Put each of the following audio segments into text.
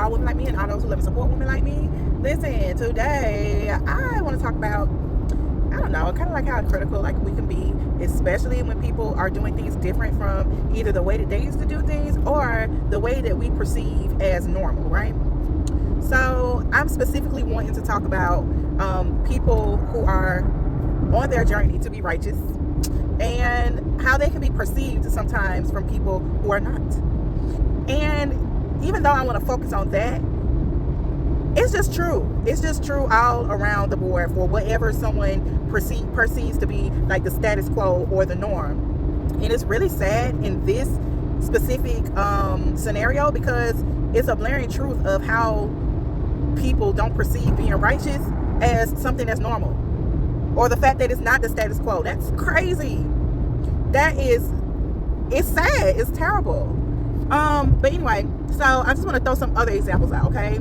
all women like me and all those who love and support women like me. Listen, today I want to talk about, I don't know, kind of like how critical like we can be, especially when people are doing things different from either the way that they used to do things or the way that we perceive as normal, right? So I'm specifically wanting to talk about people who are on their journey to be righteous and how they can be perceived sometimes from people who are not. And even though I want to focus on that, it's just true. It's just true all around the board for whatever someone perceives to be like the status quo or the norm. And it's really sad in this specific scenario because it's a blaring truth of how people don't perceive being righteous as something that's normal, or the fact that it's not the status quo. That's crazy. It's sad. It's terrible. But anyway, so I just want to throw some other examples out, okay,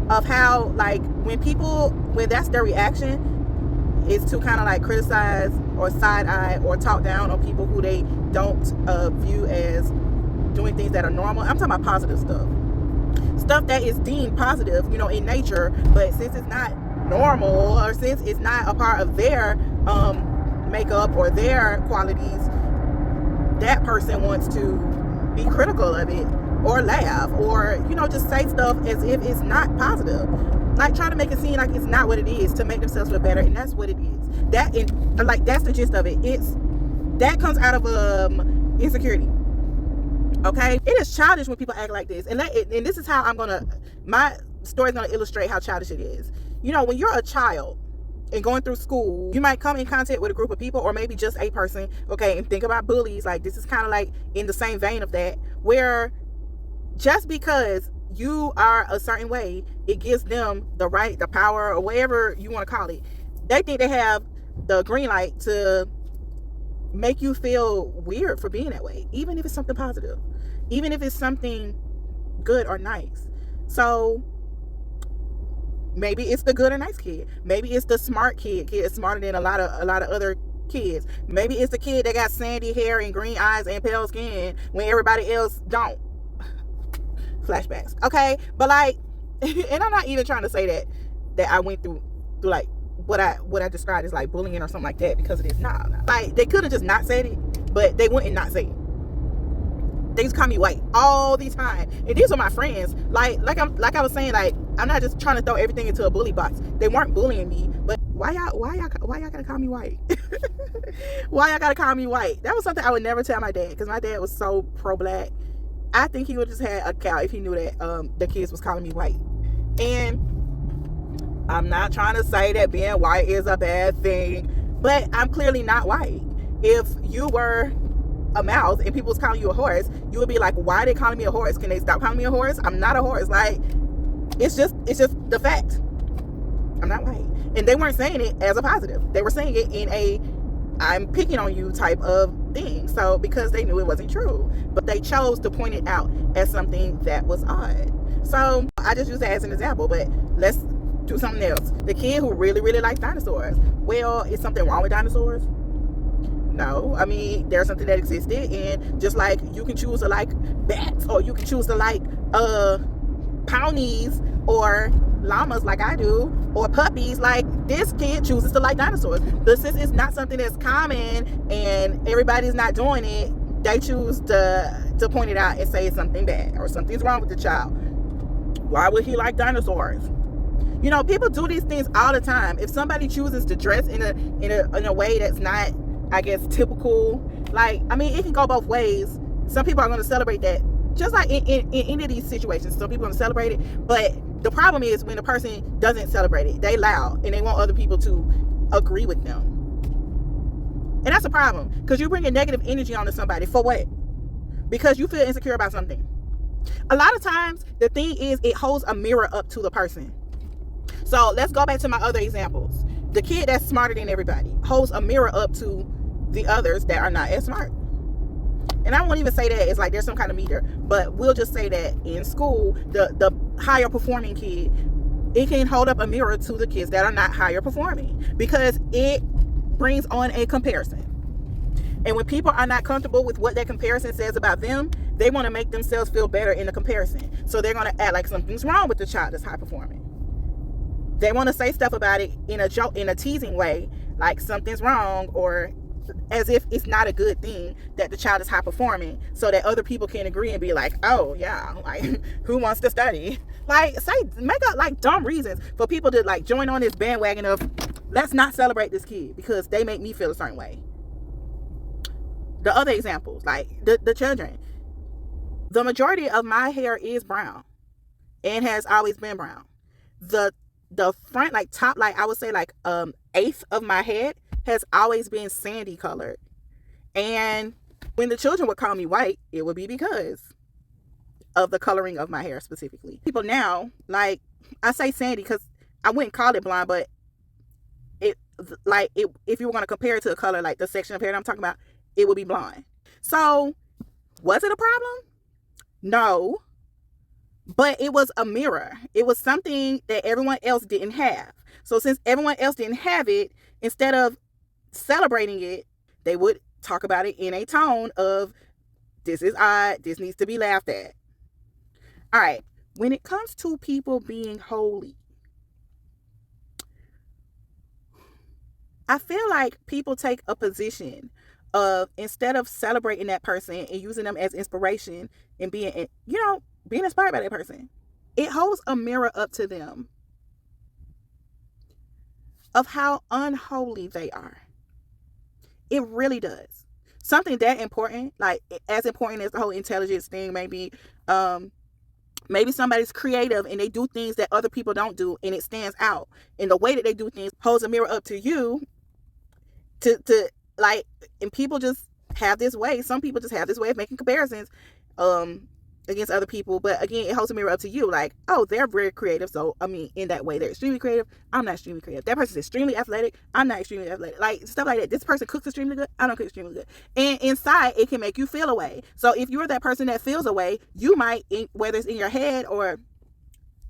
of how like when that's their reaction is to kind of like criticize or side eye or talk down on people who they don't view as doing things that are normal. I'm talking about positive stuff that is deemed positive, in nature, but since it's not normal or since it's not a part of their makeup or their qualities, that person wants to be critical of it or laugh or just say stuff as if it's not positive, like trying to make it seem like it's not what it is to make themselves feel better. And that's what it is. That's the gist of it. That comes out of insecurity. Okay, it is childish when people act like this, and this is how my story is gonna illustrate how childish it is. When you're a child and going through school, you might come in contact with a group of people or maybe just a person, okay, and think about bullies. Like, this is kind of like in the same vein of that, where just because you are a certain way, it gives them the right, the power, or whatever you want to call it. They think they have the green light to make you feel weird for being that way, even if it's something positive, even if it's something good or nice. So maybe it's the good or nice kid. Maybe it's the smart kid smarter than a lot of other kids. Maybe it's the kid that got sandy hair and green eyes and pale skin when everybody else don't. Flashbacks. Okay, but like, and I'm not even trying to say that I went through like what I described as like bullying or something like that, because it is not. Like, they could have just not said it, but they wouldn't not say it. They just call me white all the time, and these are my friends. Like I was saying, like, I'm not just trying to throw everything into a bully box. They weren't bullying me, but why y'all gotta call me white? Why y'all gotta call me white? That was something I would never tell my dad, because my dad was so pro-black. I think he would just had a cow if he knew that the kids was calling me white. And I'm not trying to say that being white is a bad thing, but I'm clearly not white. If you were a mouse and people was calling you a horse, you would be like, why are they calling me a horse? Can they stop calling me a horse? I'm not a horse. Like, it's just the fact. I'm not white. And they weren't saying it as a positive. They were saying it in a I'm picking on you type of thing. So, because they knew it wasn't true, but they chose to point it out as something that was odd. So I just use that as an example, but let's do something else. The kid who really, really likes dinosaurs. Well, is something wrong with dinosaurs? No. I mean, there's something that existed, and just like you can choose to like bats, or you can choose to like ponies or llamas like I do, or puppies, like this kid chooses to like dinosaurs. But since it's not something that's common and everybody's not doing it, they choose to point it out and say it's something bad or something's wrong with the child. Why would he like dinosaurs? People do these things all the time. If somebody chooses to dress in a way that's not, I guess, typical, like, I mean, it can go both ways. Some people are going to celebrate that, just like in any of these situations. Some people are going to celebrate it, but the problem is when the person doesn't celebrate it, they loud and they want other people to agree with them. And that's a problem, because you bring a negative energy onto somebody for what? Because you feel insecure about something. A lot of times the thing is, it holds a mirror up to the person. So let's go back to my other examples. The kid that's smarter than everybody holds a mirror up to the others that are not as smart. And I won't even say that it's like there's some kind of meter, but we'll just say that in school, the higher performing kid, it can hold up a mirror to the kids that are not higher performing, because it brings on a comparison. And when people are not comfortable with what that comparison says about them, they want to make themselves feel better in the comparison. So they're going to act like something's wrong with the child that's high performing. They want to say stuff about it in a joke, in a teasing way, like something's wrong, or as if it's not a good thing that the child is high performing, so that other people can agree and be like, oh yeah, like who wants to study? Like, say, make up like dumb reasons for people to like join on this bandwagon of let's not celebrate this kid because they make me feel a certain way. The other examples, like the children, the majority of my hair is brown and has always been brown. The front, like top, like I would say like eighth of my head has always been sandy colored. And when the children would call me white, it would be because of the coloring of my hair specifically. People now, like, I say sandy because I wouldn't call it blonde, but it, like, it, if you were going to compare it to a color, like the section of hair that I'm talking about, it would be blonde. So was it a problem? No. But it was a mirror. It was something that everyone else didn't have. So since everyone else didn't have it, instead of celebrating it, they would talk about it in a tone of, this is odd, this needs to be laughed at. All right, when it comes to people being holy, I feel like people take a position of, instead of celebrating that person and using them as inspiration and being, being inspired by that person, it holds a mirror up to them of how unholy they are. It really does. Something that important, like as important as the whole intelligence thing may be, maybe somebody's creative and they do things that other people don't do and it stands out. And the way that they do things holds a mirror up to you to like, and people just have this way. Some people just have this way of making comparisons against other people. But again, it holds a mirror up to you. Like, oh, they're very creative. So, I mean, in that way, they're extremely creative. I'm not extremely creative. That person's extremely athletic. I'm not extremely athletic. Like, stuff like that. This person cooks extremely good. I don't cook extremely good. And inside, it can make you feel a way. So if you're that person that feels a way, you might, whether it's in your head or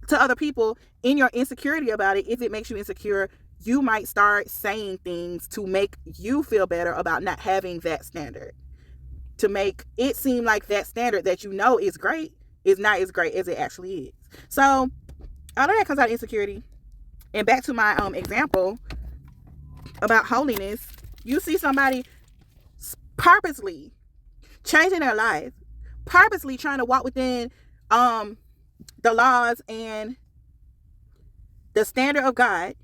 to other people, in your insecurity about it, if it makes you insecure, you might start saying things to make you feel better about not having that standard. To make it seem like that standard that you know is great is not as great as it actually is. So all of that comes out of insecurity. And back to my example about holiness, you see somebody purposely changing their life, purposely trying to walk within the laws and the standard of God,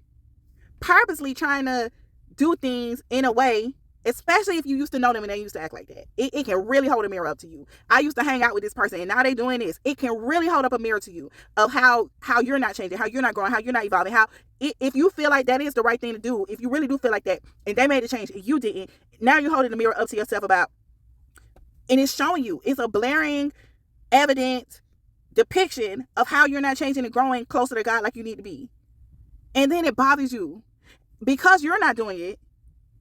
purposely trying to do things in a way, especially if you used to know them and they used to act like that. It can really hold a mirror up to you. I used to hang out with this person and now they doing this. It can really hold up a mirror to you of how you're not changing, how you're not growing, how you're not evolving, how if you feel like that is the right thing to do, if you really do feel like that and they made a change and you didn't, now you're holding the mirror up to yourself about, and it's showing you, it's a blaring, evident depiction of how you're not changing and growing closer to God like you need to be. And then it bothers you because you're not doing it.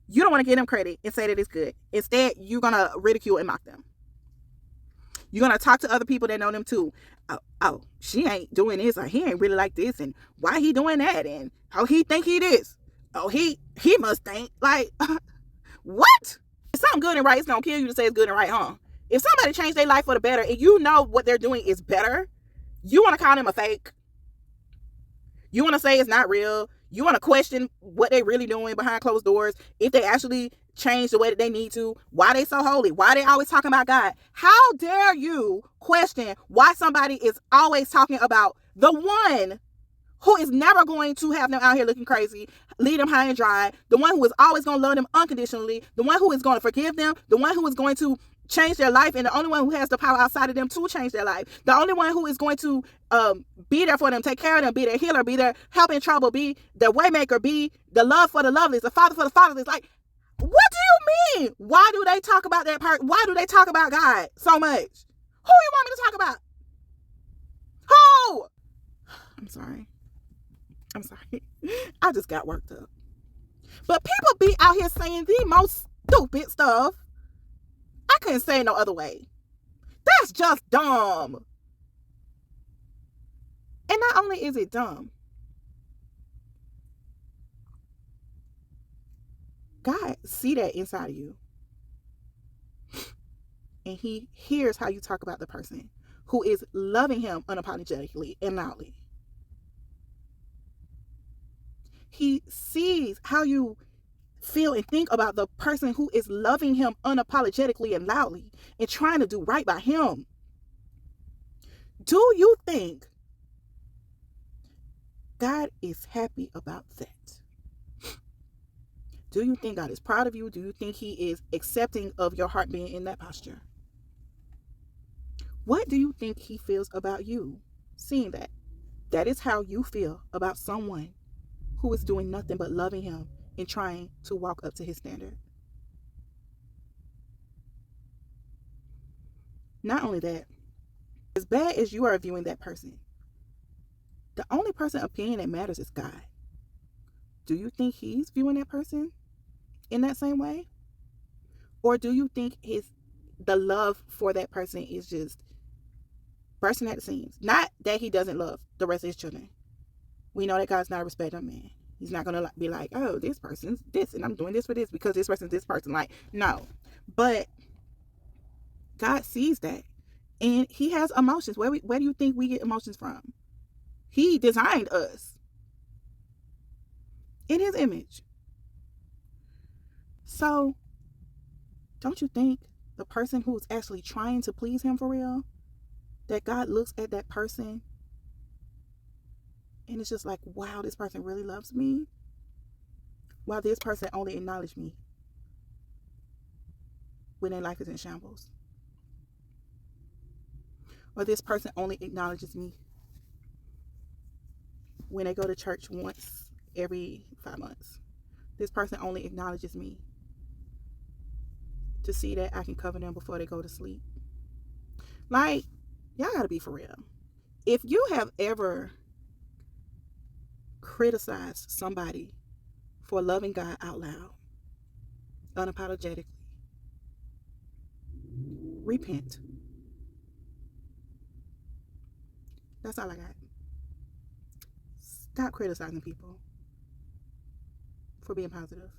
You don't want to give them credit and say that it's good. Instead, you're going to ridicule and mock them. You're going to talk to other people that know them too. Oh, she ain't doing this, or he ain't really like this, and why he doing that, and how he think he this. Oh, he must think like, what? If something good and right, it's going to kill you to say it's good and right, huh? If somebody changed their life for the better and you know what they're doing is better, you want to call them a fake. You want to say it's not real. You want to question what they really doing behind closed doors. If they actually change the way that they need to, why they so holy? Why they always talking about God? How dare you question why somebody is always talking about the one who is never going to have them out here looking crazy, lead them high and dry, the one who is always going to love them unconditionally, the one who is going to forgive them, the one who is going to change their life, and the only one who has the power outside of them to change their life, the only one who is going to be there for them, take care of them, be their healer, be their help in trouble, be their waymaker, be the love for the loveless, the father for the fatherless. Like, what do you mean? Why do they talk about that part? Why do they talk about God so much? Who you want me to talk about? Who? I'm sorry. I just got worked up. But people be out here saying the most stupid stuff. I couldn't say it no other way. That's just dumb. And not only is it dumb, God see that inside of you. And he hears how you talk about the person who is loving him unapologetically and loudly. He sees how you feel and think about the person who is loving him unapologetically and loudly and trying to do right by him. Do you think God is happy about that? Do you think God is proud of you? Do you think he is accepting of your heart being in that posture? What do you think he feels about you seeing that? That is how you feel about someone who is doing nothing but loving him and trying to walk up to his standard. Not only that, as bad as you are viewing that person, the only person opinion that matters is God. Do you think he's viewing that person in that same way? Or do you think the love for that person is just bursting at the seams? Not that he doesn't love the rest of his children. We know that God's not a respecter of man. He's not going to be like, oh, this person's this and I'm doing this for this because this person's this person. Like, no. But God sees that. And he has emotions. Where do you think we get emotions from? He designed us in his image. So, don't you think the person who's actually trying to please him for real, that God looks at that person and it's just like, wow, this person really loves me? While this person only acknowledged me when their life is in shambles. Or this person only acknowledges me when they go to church once every 5 months. This person only acknowledges me to see that I can cover them before they go to sleep. Like, y'all gotta be for real. If you have ever criticized somebody for loving God out loud, unapologetically, repent. That's all I got. Stop criticizing people for being positive.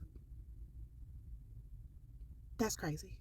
That's crazy.